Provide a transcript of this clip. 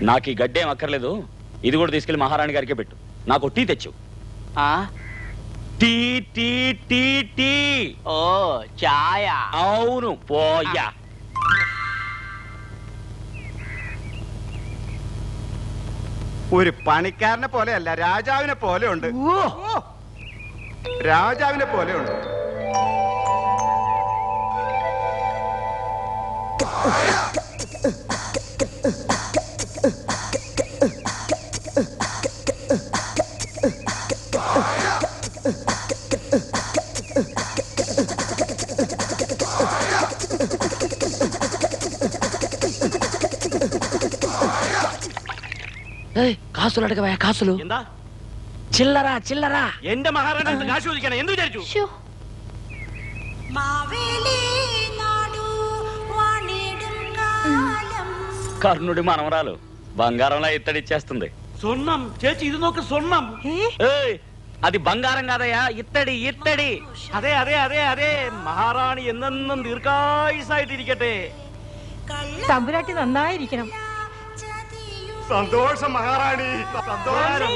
నాకు ఈ గడ్డేం అక్కర్లేదు, ఇది కూడా తీసుకెళ్లి మహారాణి గారికి పెట్టు. నాకు టీ తెచ్చు. Tea tea tea tea. ഓ ചായ. అవును పోయా. ഒരു പണിക്കാരനെ പോലെയല്ല, രാജാവിനെ പോലെ ഉണ്ട്. രാജാവിനെ പോലെ ഉണ്ട്. കാസുలు അടക്കവയ കാസുలు. എന്താ ചില്ലറ ചില്ലറ. എന്റെ മഹാരാണി കാശ് ചോദിക്കണം എന്ത് വിചാരിച്ചു? కర్ణుడి మనవరాలు బంగారంలా ఇత్తడిచ్చేస్తుంది. స్వర్ణం చేచి ఇది నోక స్వర్ణం. అది బంగారం కాదయ్యా, ఇత్తడి ఇత్తడి. അതെ അതെ അതെ അതെ മഹാറാണി എന്നെന്നും ദീർഘായുസായിട്ടിരിക്കട്ടെ. തമ്പുരാട്ടി നന്നായിരിക്കണം. സന്തോഷം മഹാറാണി, സന്തോഷം.